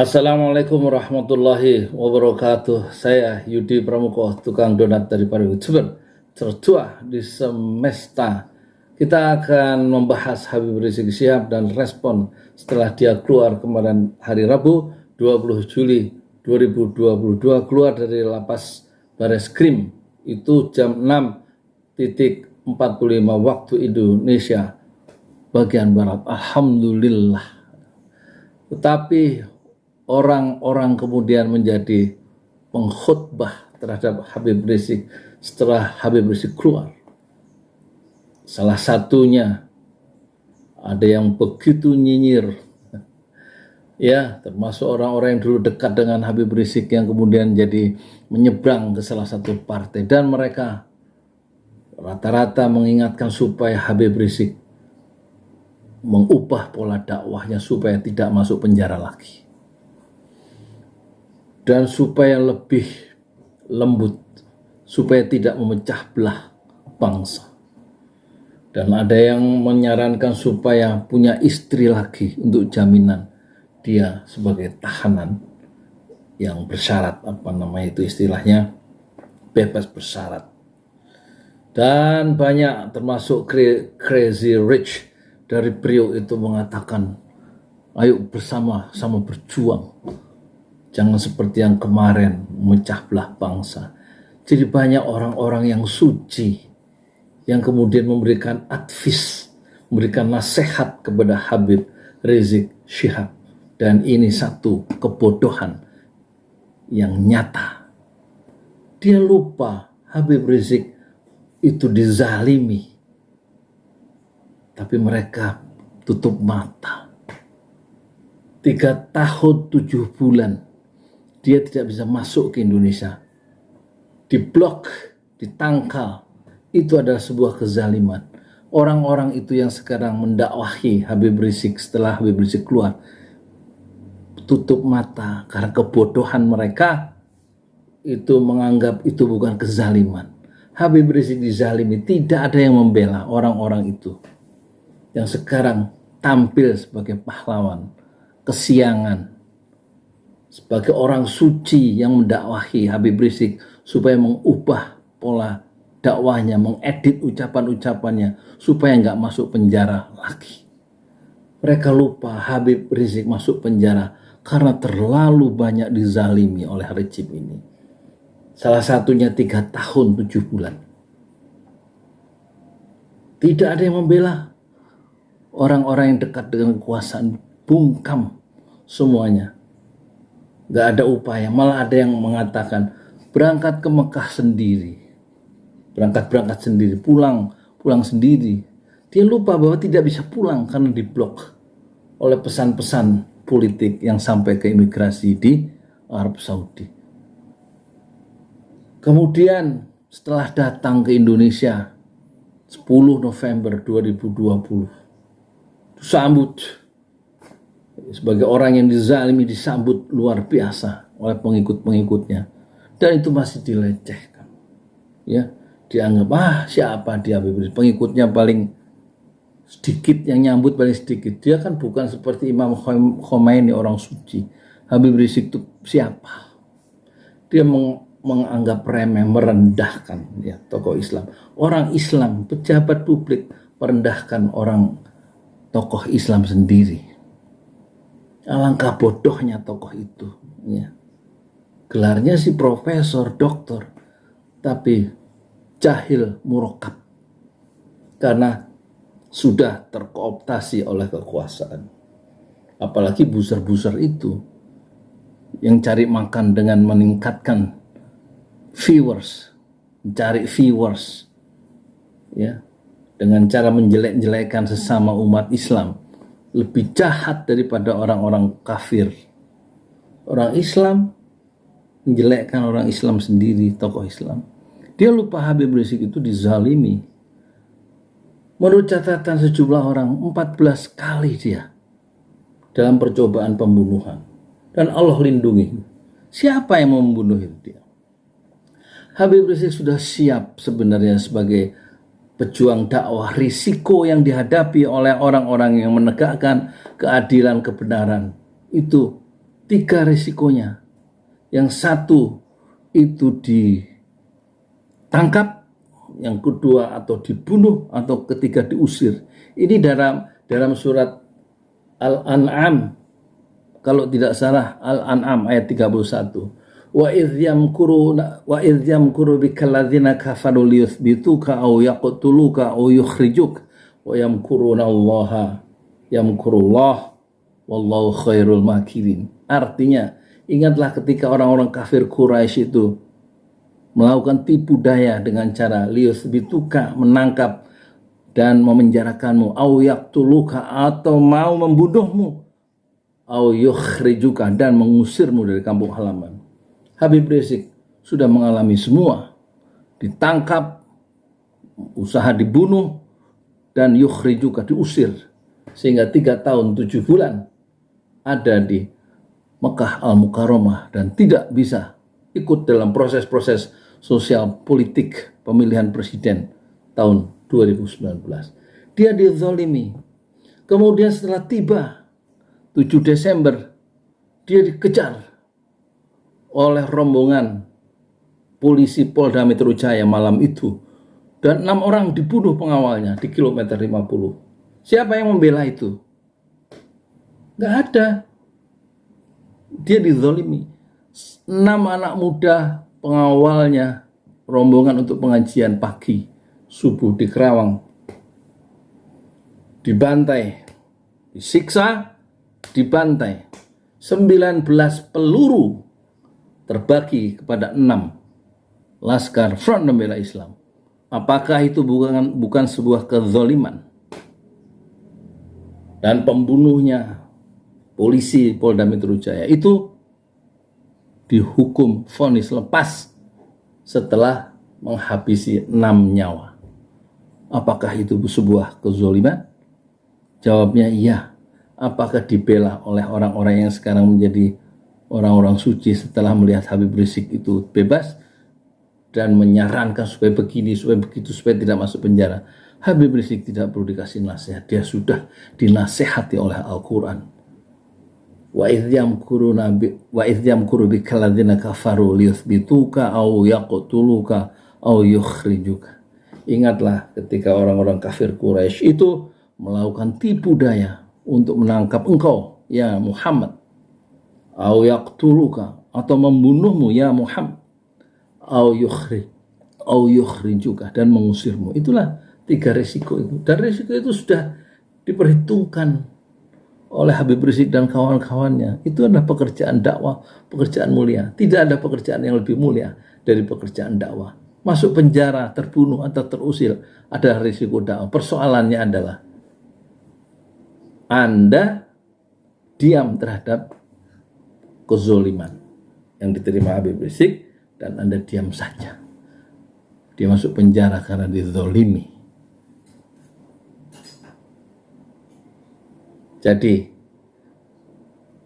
Assalamualaikum warahmatullahi wabarakatuh. Saya Yudi Pramuko, tukang donat dari para YouTuber tertua di semesta. Kita akan membahas Habib Rizik Syihab dan respon setelah dia keluar kemarin hari Rabu 20 Juli 2022 keluar dari lapas Bareskrim itu jam 6.45 waktu Indonesia bagian Barat. Alhamdulillah. Tetapi orang-orang kemudian menjadi pengkhutbah terhadap Habib Rizik setelah Habib Rizik keluar. Salah satunya ada yang begitu nyinyir, ya, termasuk orang-orang yang dulu dekat dengan Habib Rizik yang kemudian jadi menyeberang ke salah satu partai, dan mereka rata-rata mengingatkan supaya Habib Rizik mengubah pola dakwahnya supaya tidak masuk penjara lagi dan supaya lebih lembut, supaya tidak memecah belah bangsa. Dan ada yang menyarankan supaya punya istri lagi untuk jaminan dia sebagai tahanan yang bersyarat, itu istilahnya bebas bersyarat. Dan banyak termasuk Crazy Rich dari Priok itu mengatakan, ayo bersama-sama berjuang. Jangan seperti yang kemarin memecah belah bangsa. Jadi banyak orang-orang yang suci yang kemudian memberikan advice, memberikan nasihat kepada Habib Rizik Syihab. Dan ini satu kebodohan yang nyata. Dia lupa Habib Rizik itu dizalimi, tapi mereka tutup mata. 3 tahun 7 bulan dia tidak bisa masuk ke Indonesia, diblok, ditangkal. Itu adalah sebuah kezaliman. Orang-orang itu yang sekarang mendakwahi Habib Rizik setelah Habib Rizik keluar tutup mata karena kebodohan mereka itu menganggap itu bukan kezaliman. Habib Rizik dizalimi, tidak ada yang membela orang-orang itu yang sekarang tampil sebagai pahlawan, kesiangan, sebagai orang suci yang mendakwahi Habib Rizik supaya mengubah pola dakwahnya, mengedit ucapan-ucapannya supaya nggak masuk penjara lagi. Mereka lupa Habib Rizik masuk penjara karena terlalu banyak dizalimi oleh rejim ini. Salah satunya 3 tahun 7 bulan. Tidak ada yang membela. Orang-orang yang dekat dengan kekuasaan bungkam semuanya. Gak ada upaya, malah ada yang mengatakan berangkat ke Mekah sendiri, berangkat sendiri, pulang sendiri. Dia lupa bahwa tidak bisa pulang karena diblok oleh pesan-pesan politik yang sampai ke imigrasi di Arab Saudi. Kemudian setelah datang ke Indonesia 10 November 2020, disambut sebagai orang yang dizalimi, disambut luar biasa oleh pengikut-pengikutnya, dan itu masih dilecehkan, ya, dianggap siapa dia, pengikutnya paling sedikit, yang nyambut paling sedikit. Dia kan bukan seperti Imam Khomeini, orang suci. Habib Rizik itu siapa? Dia menganggap remeh, merendahkan, ya, tokoh Islam, orang Islam, pejabat publik merendahkan orang tokoh Islam sendiri. Alangkah bodohnya tokoh itu, ya. Gelarnya si profesor, doktor, tapi jahil murakkab karena sudah terkooptasi oleh kekuasaan. Apalagi buzzer-buzzer itu yang cari makan dengan meningkatkan viewers, mencari viewers, ya, dengan cara menjelek-jelekan sesama umat Islam. Lebih jahat daripada orang-orang kafir. Orang Islam menjelekkan orang Islam sendiri, tokoh Islam. Dia lupa Habib Rizik itu dizalimi. Menurut catatan sejumlah orang, 14 kali dia dalam percobaan pembunuhan. Dan Allah lindungi. Siapa yang membunuh dia? Habib Rizik sudah siap sebenarnya sebagai pejuang dakwah. Risiko yang dihadapi oleh orang-orang yang menegakkan keadilan, kebenaran itu 3 risikonya. Yang satu itu ditangkap, yang kedua atau dibunuh, atau ketiga diusir. Ini dalam surat Al-An'am, kalau tidak salah Al-An'am ayat 31. Wa idh yamkuru bikal ladzina kafaru liyuthbituka aw yaqtuluka aw yukhrijuk wa yamkuruna yamkurullah wallahu khairul makirin. Artinya, ingatlah ketika orang-orang kafir Quraisy itu melakukan tipu daya dengan cara liyuthbituka, menangkap dan memenjarakanmu, aw yaqtuluka, atau mau membunuhmu, aw yukhrijuka, dan mengusirmu dari kampung halaman. Habib Rizik sudah mengalami semua, ditangkap, usaha dibunuh, dan yukhrijuka, diusir, sehingga 3 tahun 7 bulan ada di Mekah Al-Mukarramah dan tidak bisa ikut dalam proses-proses sosial politik pemilihan presiden tahun 2019. Dia dizalimi. Kemudian setelah tiba 7 Desember, dia dikejar oleh rombongan polisi Polda Metro Jaya malam itu, dan 6 orang dibunuh pengawalnya di kilometer 50. Siapa yang membela itu? Nggak ada. Dia dizalimi. 6 anak muda pengawalnya, rombongan untuk pengajian pagi subuh di Kerawang, dibantai, disiksa, dibantai. 19 peluru terbagi kepada 6 Laskar Front Pembela Islam. Apakah itu bukan sebuah kezaliman? Dan pembunuhnya, polisi Polda Metro Jaya, itu dihukum vonis lepas setelah menghabisi 6 nyawa. Apakah itu sebuah kezaliman? Jawabnya iya. Apakah dibela oleh orang-orang yang sekarang menjadi orang-orang suci setelah melihat Habib Rizik itu bebas dan menyarankan supaya begini, supaya begitu, supaya tidak masuk penjara? Habib Rizik tidak perlu dikasih nasihat, dia sudah dinasehati oleh Al-Quran. Wa idh yamkuru bikal ladzina kafaru liyuthbituka aw yaqtuluka aw yukhrijuka. Ingatlah ketika orang-orang kafir Quraisy itu melakukan tipu daya untuk menangkap engkau, ya Muhammad, aw yaqtuluka, atau membunuhmu, ya Muhammad, aw yukhrijuka, dan mengusirmu. Itulah 3 risiko itu. Dan risiko itu sudah diperhitungkan oleh Habib Rizik dan kawan-kawannya. Itu adalah pekerjaan dakwah, pekerjaan mulia. Tidak ada pekerjaan yang lebih mulia dari pekerjaan dakwah. Masuk penjara, terbunuh, atau terusir adalah risiko dakwah. Persoalannya adalah Anda diam terhadap kezoliman yang diterima Habib Rizik, dan Anda diam saja. Dia masuk penjara karena dizolimi. Jadi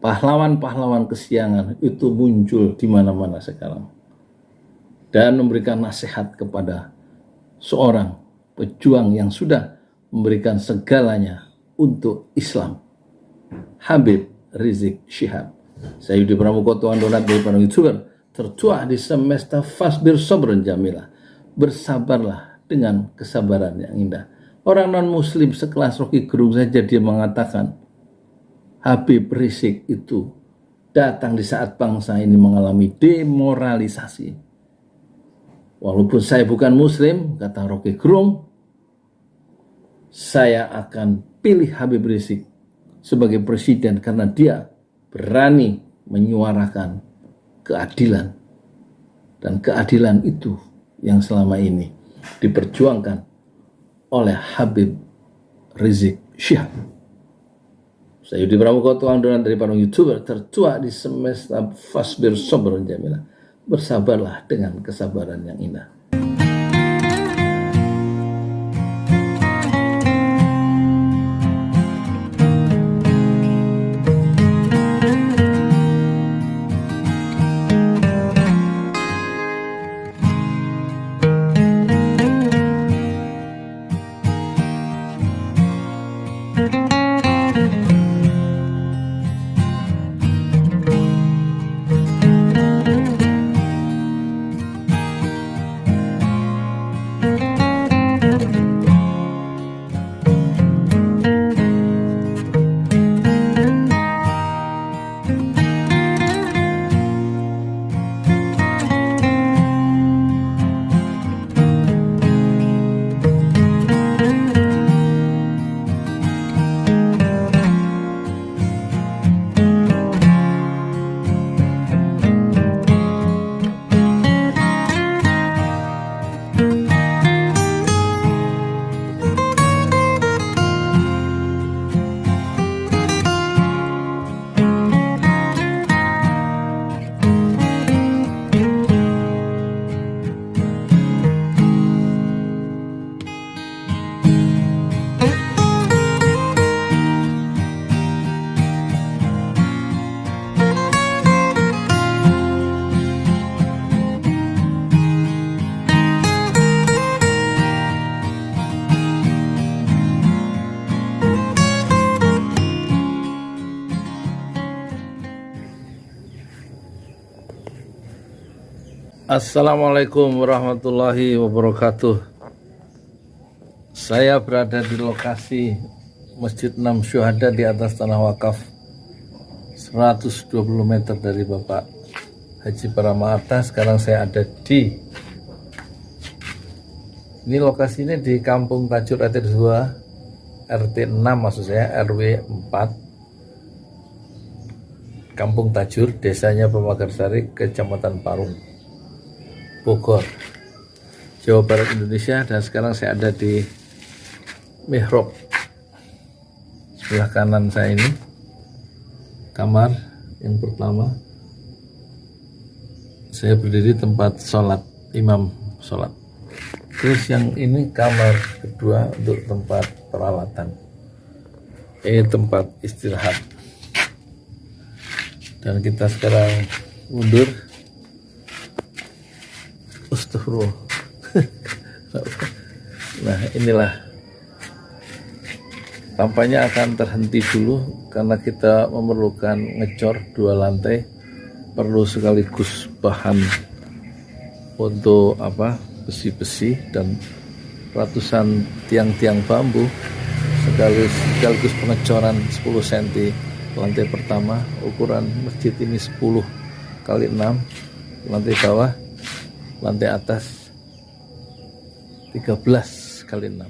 pahlawan-pahlawan kesiangan itu muncul di mana-mana sekarang dan memberikan nasihat kepada seorang pejuang yang sudah memberikan segalanya untuk Islam, Habib Rizik Syihab. Saya Yudi Pramuko, Tuan Donat dari para YouTuber. Tertuah di semesta fasbir sabran jamilah. Bersabarlah dengan kesabaran yang indah. Orang non-muslim sekelas Rocky Gerung saja dia mengatakan Habib Rizik itu datang di saat bangsa ini mengalami demoralisasi. Walaupun saya bukan muslim, kata Rocky Gerung, saya akan pilih Habib Rizik sebagai presiden karena dia berani menyuarakan keadilan. Dan keadilan itu yang selama ini diperjuangkan oleh Habib Rizik Syihab. Saya Yudi Pramuko, Tuan Donat dari para YouTuber. Tertua di semesta fasbir sabran jamilah. Bersabarlah dengan kesabaran yang indah. Assalamualaikum warahmatullahi wabarakatuh. Saya berada di lokasi Masjid 6 Syuhada di atas tanah wakaf 120 meter dari Bapak Haji Paramaarta. Sekarang saya ada di ini, lokasinya di Kampung Tajur RT 2 RT 6 maksud saya, RW 4 Kampung Tajur, desanya Pemagarsari, Kecamatan Parung, Bogor, Jawa Barat, Indonesia. Dan sekarang saya ada di mihrab. Sebelah kanan saya ini kamar yang pertama, saya berdiri tempat sholat, imam sholat. Terus yang ini kamar kedua untuk tempat peralatan, ini tempat istirahat. Dan kita sekarang mundur. Astagfirullah. Nah, inilah tampaknya akan terhenti dulu karena kita memerlukan ngecor 2 lantai, perlu sekaligus bahan untuk besi-besi dan ratusan tiang-tiang bambu, sekaligus pengecoran 10 cm lantai pertama. Ukuran masjid ini 10 kali 6, lantai bawah, lantai atas 13 kali 6.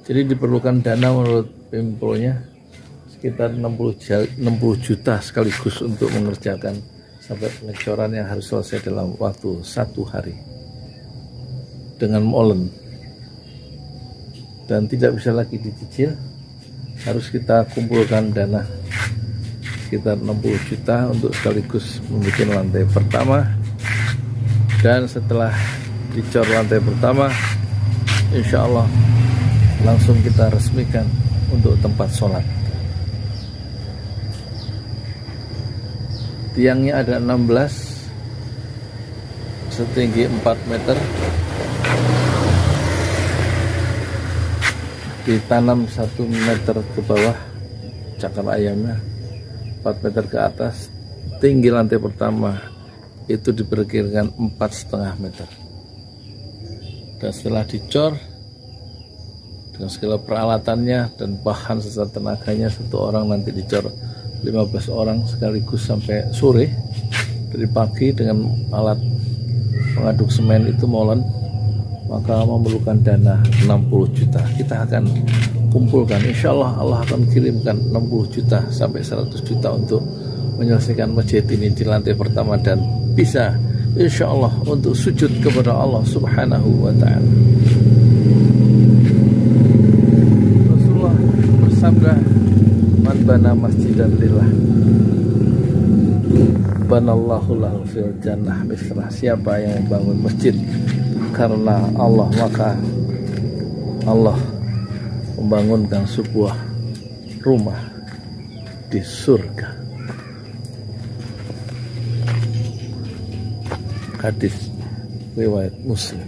Jadi diperlukan dana menurut Pempronya sekitar 60 juta sekaligus untuk mengerjakan sampai pengecoran yang harus selesai dalam waktu 1 hari dengan molen, dan tidak bisa lagi dicicil, harus kita kumpulkan dana sekitar 60 juta untuk sekaligus membuat lantai pertama. Dan setelah dicor lantai pertama, insya Allah langsung kita resmikan untuk tempat sholat. Tiangnya ada 16 setinggi 4 meter, ditanam 1 meter ke bawah cakar ayamnya, 4 meter ke atas. Tinggi lantai pertama itu diperkirakan 4,5 meter. Dan setelah dicor dengan segala peralatannya dan bahan serta tenaganya, 1 orang nanti dicor 15 orang sekaligus sampai sore. Dari pagi dengan alat pengaduk semen itu molen, maka memerlukan dana 60 juta. Kita akan kumpulkan, insya Allah Allah akan kirimkan 60 juta sampai 100 juta untuk menyelesaikan masjid ini di lantai pertama, dan bisa insya Allah untuk sujud kepada Allah Subhanahu wa ta'ala. Rasulullah bersabda, man bana masjidan lillah banallahu lahu fil jannah misrah. Siapa yang membangun masjid karena Allah, maka Allah membangunkan sebuah rumah di surga. Hadis riwayat Muslim.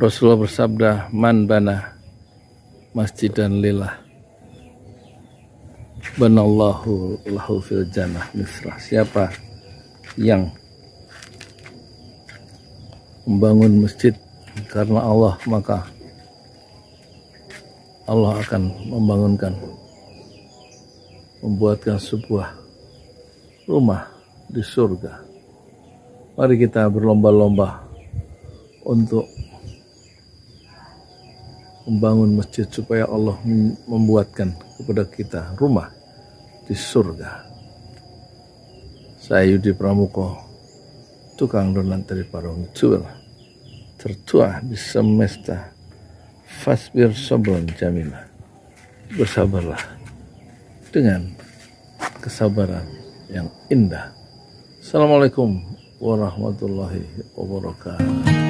Rasulullah bersabda, man bana masjidan lillah banallahu lahu fil jannah misrah. Siapa yang membangun masjid karena Allah, maka Allah akan membuatkan sebuah rumah di surga. Mari kita berlomba-lomba untuk membangun masjid supaya Allah membuatkan kepada kita rumah di surga. Saya Yudi Pramuko, tukang donat dari Parung Jual, tertua di semesta. Fasbir sabron jamila, bersabarlah dengan kesabaran yang indah. Assalamualaikum warahmatullahi wabarakatuh.